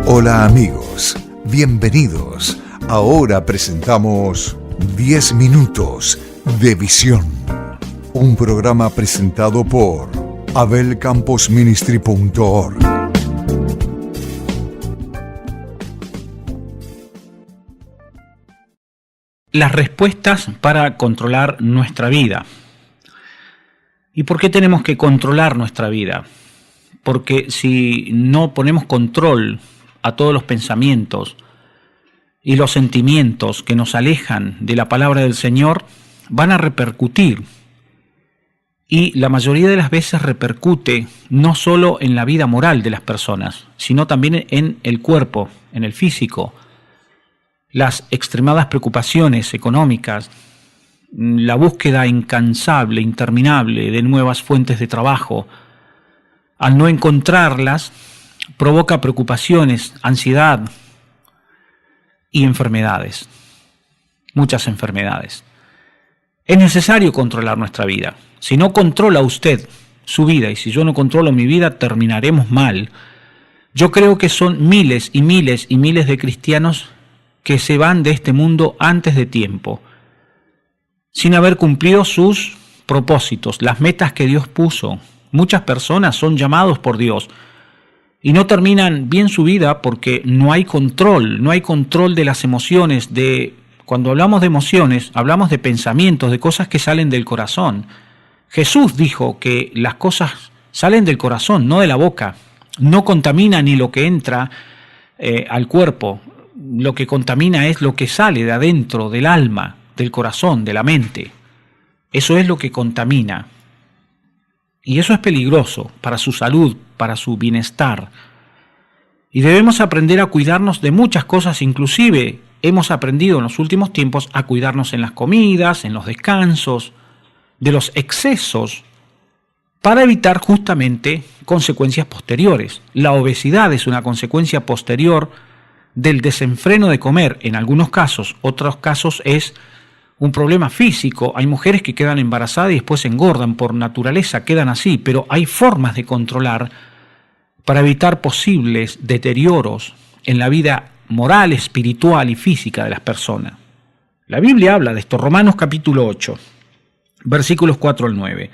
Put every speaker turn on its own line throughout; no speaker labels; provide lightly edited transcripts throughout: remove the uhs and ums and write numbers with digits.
Hola amigos, bienvenidos. Ahora presentamos 10 minutos de visión. Un programa presentado por abelcamposministry.org.
Las respuestas para controlar nuestra vida. ¿Y por qué tenemos que controlar nuestra vida? Porque si no ponemos control a todos los pensamientos y los sentimientos que nos alejan de la palabra del Señor, van a repercutir. Y la mayoría de las veces repercute no solo en la vida moral de las personas, sino también en el cuerpo, en el físico. Las extremadas preocupaciones económicas, la búsqueda incansable, interminable de nuevas fuentes de trabajo, al no encontrarlas, provoca preocupaciones, ansiedad y enfermedades, muchas enfermedades. Es necesario controlar nuestra vida. Si no controla usted su vida y si yo no controlo mi vida, terminaremos mal. Yo creo que son miles y miles y miles de cristianos que se van de este mundo antes de tiempo, sin haber cumplido sus propósitos, las metas que Dios puso. Muchas personas son llamados por Dios y no terminan bien su vida porque no hay control de las emociones. Cuando hablamos de emociones, hablamos de pensamientos, de cosas que salen del corazón. Jesús dijo que las cosas salen del corazón, no de la boca. No contamina ni lo que entra al cuerpo. Lo que contamina es lo que sale de adentro, del alma, del corazón, de la mente. Eso es lo que contamina. Y eso es peligroso para su salud, para su bienestar. Y debemos aprender a cuidarnos de muchas cosas, inclusive hemos aprendido en los últimos tiempos a cuidarnos en las comidas, en los descansos, de los excesos, para evitar justamente consecuencias posteriores. La obesidad es una consecuencia posterior del desenfreno de comer, en algunos casos. Otros casos es un problema físico. Hay mujeres que quedan embarazadas y después engordan por naturaleza, quedan así, pero hay formas de controlar para evitar posibles deterioros en la vida moral, espiritual y física de las personas. La Biblia habla de esto, Romanos capítulo 8, versículos 4 al 9.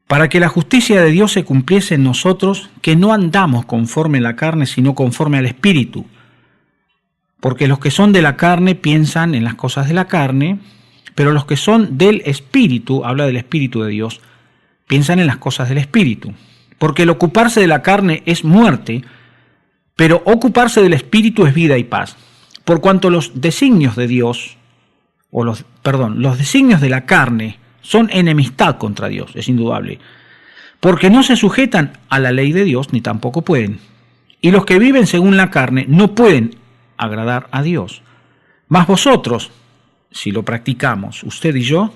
Para que la justicia de Dios se cumpliese en nosotros, que no andamos conforme a la carne, sino conforme al Espíritu. Porque los que son de la carne piensan en las cosas de la carne, pero los que son del Espíritu, habla del Espíritu de Dios, piensan en las cosas del Espíritu. Porque el ocuparse de la carne es muerte, pero ocuparse del Espíritu es vida y paz. Por cuanto los designios de Dios, los designios de la carne son enemistad contra Dios, es indudable. Porque no se sujetan a la ley de Dios, ni tampoco pueden. Y los que viven según la carne no pueden agradar a Dios. Mas vosotros, si lo practicamos, usted y yo,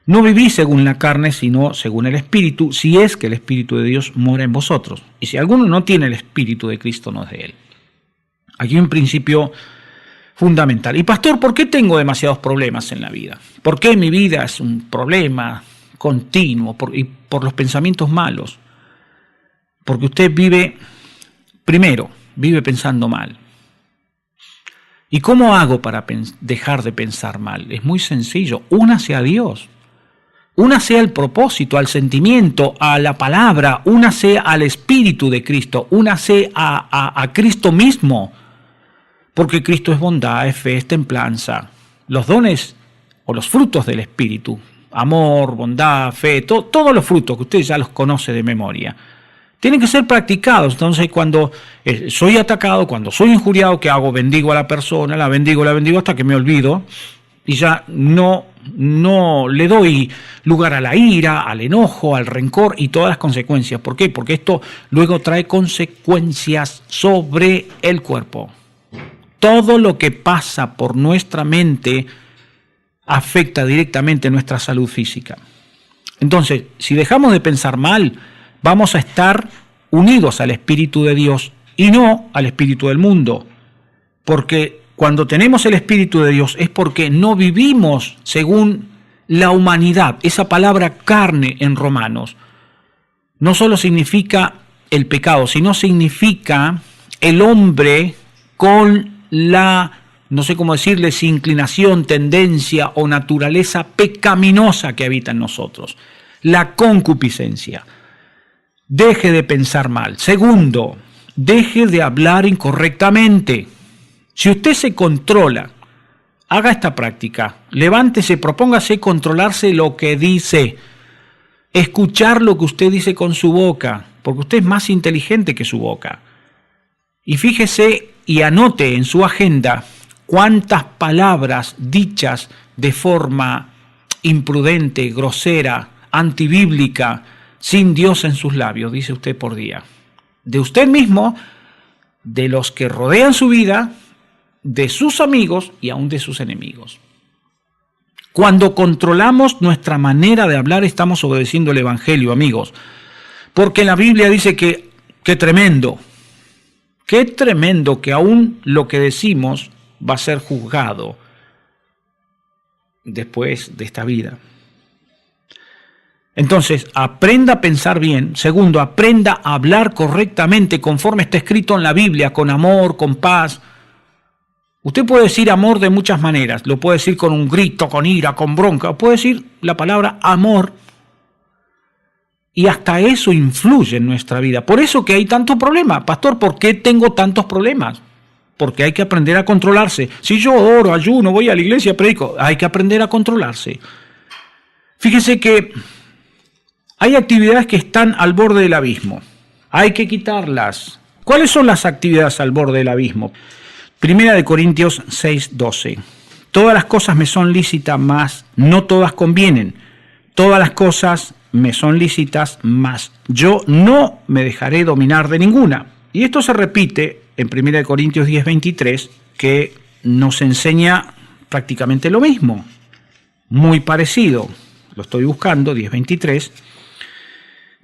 no vivís según la carne, sino según el Espíritu, si es que el Espíritu de Dios mora en vosotros. Y si alguno no tiene el Espíritu de Cristo, no es de él. Aquí un principio fundamental. Y pastor, ¿por qué tengo demasiados problemas en la vida? ¿Por qué mi vida es un problema continuo por los pensamientos malos? Porque usted vive pensando mal. ¿Y cómo hago para dejar de pensar mal? Es muy sencillo, únase a Dios. Únase al propósito, al sentimiento, a la palabra, únase al Espíritu de Cristo, únase a Cristo mismo. Porque Cristo es bondad, es fe, es templanza. Los dones o los frutos del Espíritu, amor, bondad, fe, todos los frutos que usted ya los conoce de memoria, tienen que ser practicados. Entonces, cuando soy atacado, cuando soy injuriado, ¿qué hago? Bendigo a la persona, la bendigo hasta que me olvido y ya no le doy lugar a la ira, al enojo, al rencor y todas las consecuencias. ¿Por qué? Porque esto luego trae consecuencias sobre el cuerpo. Todo lo que pasa por nuestra mente afecta directamente nuestra salud física. Entonces, si dejamos de pensar mal, vamos a estar unidos al Espíritu de Dios y no al espíritu del mundo. Porque cuando tenemos el Espíritu de Dios es porque no vivimos según la humanidad. Esa palabra carne en Romanos no solo significa el pecado, sino significa el hombre con la, no sé cómo decirles, inclinación, tendencia o naturaleza pecaminosa que habita en nosotros, la concupiscencia. Deje de pensar mal. Segundo, deje de hablar incorrectamente. Si usted se controla, haga esta práctica, levántese, propóngase controlarse lo que dice, escuchar lo que usted dice con su boca, porque usted es más inteligente que su boca. Y fíjese y anote en su agenda cuántas palabras dichas de forma imprudente, grosera, antibíblica, sin Dios en sus labios, dice usted por día. De usted mismo, de los que rodean su vida, de sus amigos y aún de sus enemigos. Cuando controlamos nuestra manera de hablar, estamos obedeciendo el Evangelio, amigos. Porque la Biblia dice que, qué tremendo que aún lo que decimos va a ser juzgado después de esta vida. Entonces, aprenda a pensar bien. Segundo, aprenda a hablar correctamente conforme está escrito en la Biblia, con amor, con paz. Usted puede decir amor de muchas maneras. Lo puede decir con un grito, con ira, con bronca. O puede decir la palabra amor. Y hasta eso influye en nuestra vida. Por eso que hay tantos problemas. Pastor, ¿por qué tengo tantos problemas? Porque hay que aprender a controlarse. Si yo oro, ayuno, voy a la iglesia, predico, hay que aprender a controlarse. Fíjese que hay actividades que están al borde del abismo. Hay que quitarlas. ¿Cuáles son las actividades al borde del abismo? 1 Corintios 6:12. Todas las cosas me son lícitas, mas no todas convienen. Todas las cosas me son lícitas, mas yo no me dejaré dominar de ninguna. Y esto se repite en 1 Corintios 10:23, que nos enseña prácticamente lo mismo, muy parecido. Lo estoy buscando, 10:23.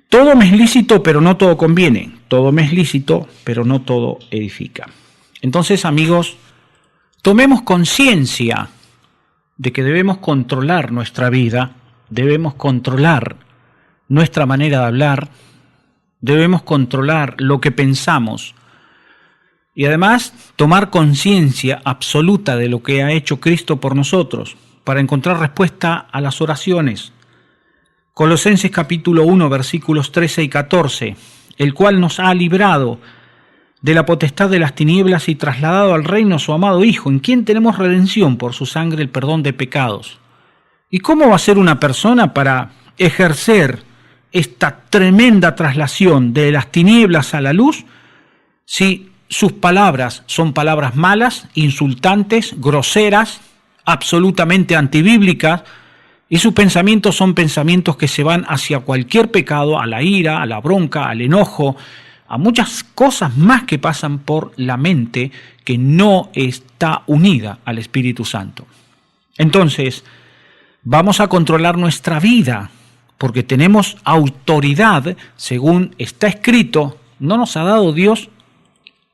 Todo me es lícito, pero no todo conviene. Todo me es lícito, pero no todo edifica. Entonces, amigos, tomemos conciencia de que debemos controlar nuestra vida, debemos controlar nuestra manera de hablar, debemos controlar lo que pensamos y además tomar conciencia absoluta de lo que ha hecho Cristo por nosotros para encontrar respuesta a las oraciones. Colosenses capítulo 1, versículos 13 y 14, el cual nos ha librado de la potestad de las tinieblas y trasladado al reino a su amado Hijo, en quien tenemos redención por su sangre, el perdón de pecados. ¿Y cómo va a ser una persona para ejercer esta tremenda traslación de las tinieblas a la luz si sus palabras son palabras malas, insultantes, groseras, absolutamente antibíblicas, y sus pensamientos son pensamientos que se van hacia cualquier pecado, a la ira, a la bronca, al enojo, a muchas cosas más que pasan por la mente que no está unida al Espíritu Santo? Entonces, vamos a controlar nuestra vida, porque tenemos autoridad, según está escrito. No nos ha dado Dios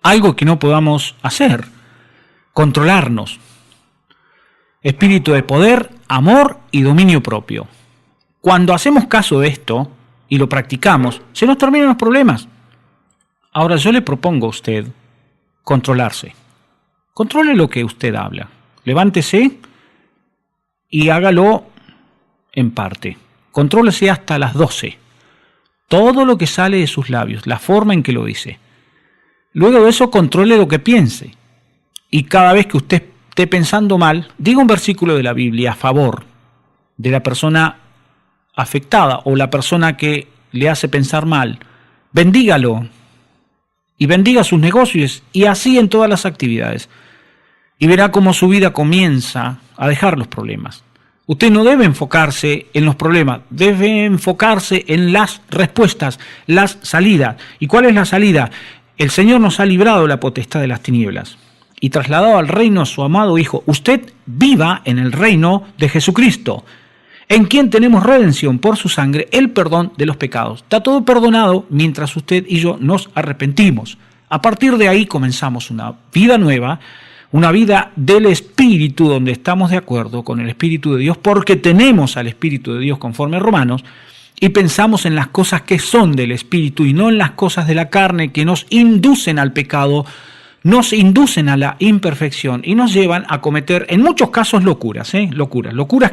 algo que no podamos hacer, controlarnos. Espíritu de poder, amor y dominio propio. Cuando hacemos caso de esto y lo practicamos, se nos terminan los problemas. Ahora yo le propongo a usted controlarse. Controle lo que usted habla. Levántese y hágalo en parte. Contrólese hasta las 12. Todo lo que sale de sus labios, la forma en que lo dice. Luego de eso, controle lo que piense. Y cada vez que usted esté pensando mal, diga un versículo de la Biblia a favor de la persona afectada o la persona que le hace pensar mal. Bendígalo y bendiga sus negocios, y así en todas las actividades. Y verá cómo su vida comienza a dejar los problemas. Usted no debe enfocarse en los problemas, debe enfocarse en las respuestas, las salidas. ¿Y cuál es la salida? El Señor nos ha librado de la potestad de las tinieblas y trasladado al reino a su amado Hijo. Usted viva en el reino de Jesucristo, en quien tenemos redención por su sangre, el perdón de los pecados. Está todo perdonado mientras usted y yo nos arrepentimos. A partir de ahí comenzamos una vida nueva, una vida del Espíritu, donde estamos de acuerdo con el Espíritu de Dios, porque tenemos al Espíritu de Dios conforme a Romanos, y pensamos en las cosas que son del Espíritu y no en las cosas de la carne que nos inducen al pecado, nos inducen a la imperfección y nos llevan a cometer, en muchos casos, locuras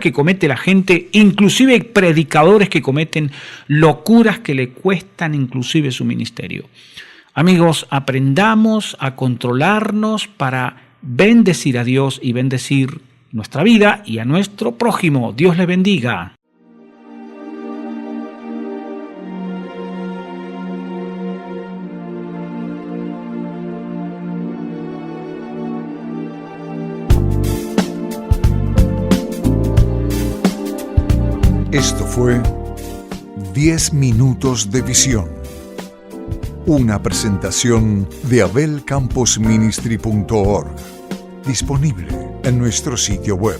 que comete la gente, inclusive predicadores que cometen locuras que le cuestan inclusive su ministerio. Amigos, aprendamos a controlarnos para bendecir a Dios y bendecir nuestra vida y a nuestro prójimo. Dios les bendiga.
Esto fue 10 minutos de visión. Una presentación de abelcamposministry.org, disponible en nuestro sitio web.